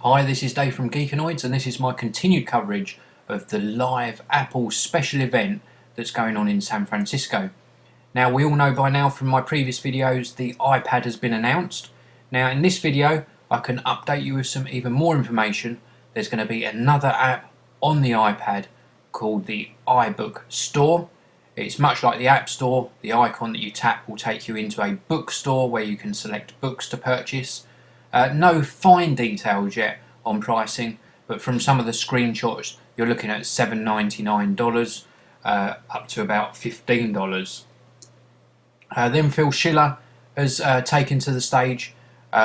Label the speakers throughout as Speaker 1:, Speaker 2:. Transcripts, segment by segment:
Speaker 1: Hi, this is Dave from Geekanoids, and this is my continued coverage of the live Apple special event that's going on in San Francisco. Now, we all know by now from my previous videos the iPad has been announced. Now, in this video, I can update you with some even more information. There's going to be another app on the iPad called the iBook Store. It's much like the App Store. The icon that you tap will take you into a bookstore where you can select books to purchase. No fine details yet on pricing, but from some of the screenshots you're looking at $7.99 up to about $15. Then Phil Schiller has taken to the stage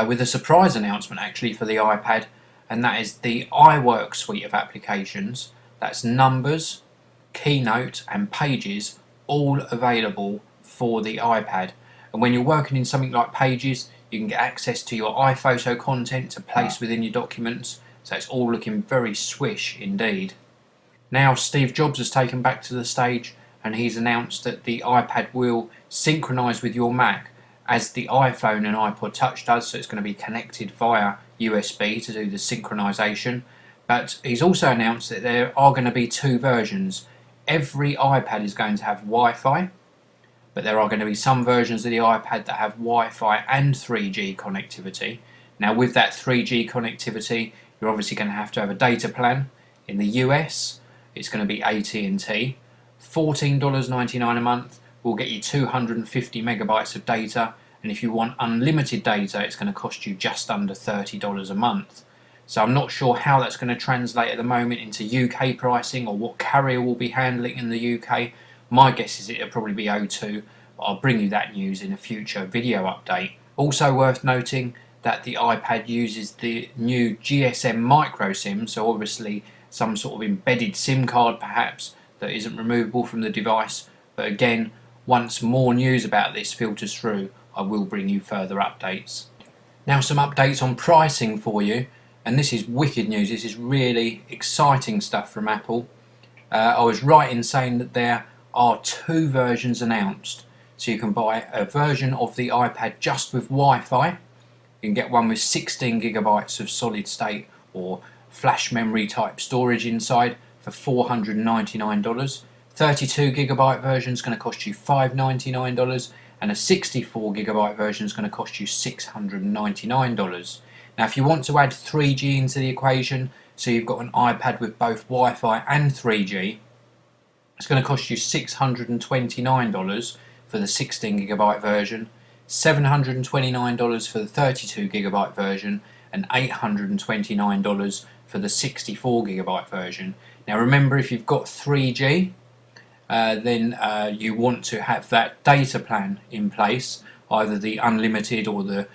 Speaker 1: with a surprise announcement actually for the iPad, and that is the iWork suite of applications. That's Numbers, Keynote and Pages, all available for the iPad. And when you're working in something like Pages, you can get access to your iPhoto content to place within your documents, so it's all looking very swish indeed. Now Steve Jobs has taken back to the stage and he's announced that the iPad will synchronise with your Mac as the iPhone and iPod Touch does, so it's going to be connected via USB to do the synchronisation. But he's also announced that there are going to be two versions. Every iPad is going to have Wi-Fi, but there are going to be some versions of the iPad that have Wi-Fi and 3G connectivity. Now with that 3G connectivity, you're obviously going to have a data plan. In the US, it's going to be at&t. $14.99 a month will get you 250 megabytes of data, and if you want unlimited data, it's going to cost you just under $30 a month. So I'm not sure how that's going to translate at the moment into UK pricing or what carrier will be handling in the UK. My guess is it'll probably be O2, but I'll bring you that news in a future video update. Also worth noting that the iPad uses the new GSM micro SIM, so obviously some sort of embedded SIM card perhaps that isn't removable from the device. But again, once more news about this filters through, I will bring you further updates. Now some updates on pricing for you, and this is wicked news. This is really exciting stuff from Apple. I was right in saying that there are two versions announced. So you can buy a version of the iPad just with Wi-Fi. You can get one with 16 gigabytes of solid state or flash memory type storage inside for $499. 32 gigabyte version is going to cost you $599, and a 64 gigabyte version is going to cost you $699. Now if you want to add 3G into the equation, so you've got an iPad with both Wi-Fi and 3G, it's going to cost you $629 for the 16 gigabyte version, $729 for the 32 gigabyte version, and $829 for the 64 gigabyte version. Now remember, if you've got 3G, then you want to have that data plan in place, either the unlimited or the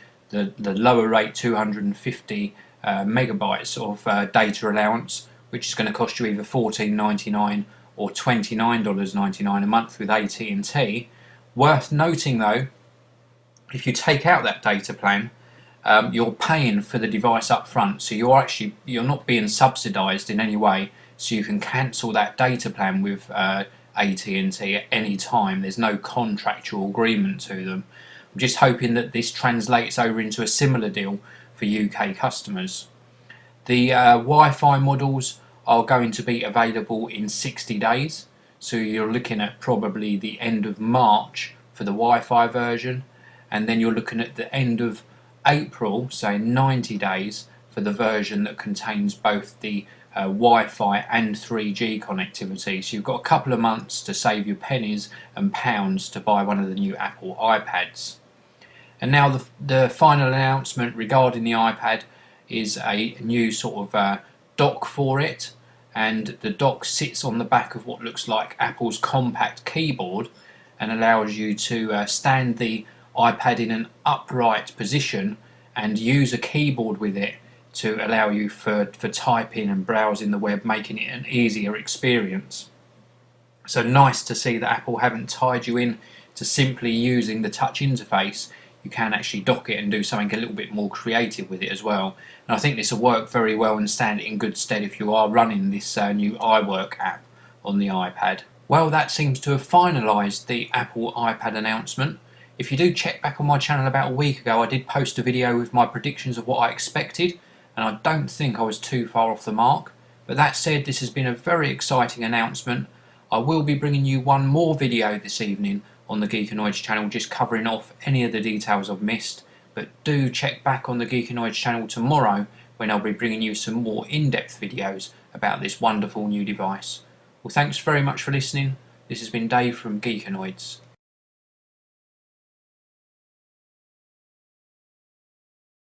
Speaker 1: lower rate 250 megabytes of data allowance, which is going to cost you either $14.99 or $29.99 a month with AT&T. Worth noting though, if you take out that data plan, you're paying for the device up front, so you're not being subsidised in any way, so you can cancel that data plan with AT&T at any time. There's no contractual agreement to them. I'm just hoping that this translates over into a similar deal for UK customers. The Wi-Fi models are going to be available in 60 days, so you're looking at probably the end of March for the Wi-Fi version, and then you're looking at the end of April, say 90 days, for the version that contains both the Wi-Fi and 3G connectivity. So you've got a couple of months to save your pennies and pounds to buy one of the new Apple iPads. And now the final announcement regarding the iPad is a new sort of dock for it, and the dock sits on the back of what looks like Apple's compact keyboard and allows you to stand the iPad in an upright position and use a keyboard with it to allow you for typing and browsing the web, making it an easier experience. So nice to see that Apple haven't tied you in to simply using the touch interface. You can actually dock it and do something a little bit more creative with it as well. And I think this will work very well and stand in good stead if you are running this new iWork app on the iPad. Well, that seems to have finalised the Apple iPad announcement. If you do check back on my channel about a week ago, I did post a video with my predictions of what I expected, and I don't think I was too far off the mark. But that said, this has been a very exciting announcement. I will be bringing you one more video this evening on the Geekanoids channel, just covering off any of the details I've missed. But do check back on the Geekanoids channel tomorrow, when I'll be bringing you some more in-depth videos about this wonderful new device. Well, thanks very much for listening. This has been Dave from Geekanoids.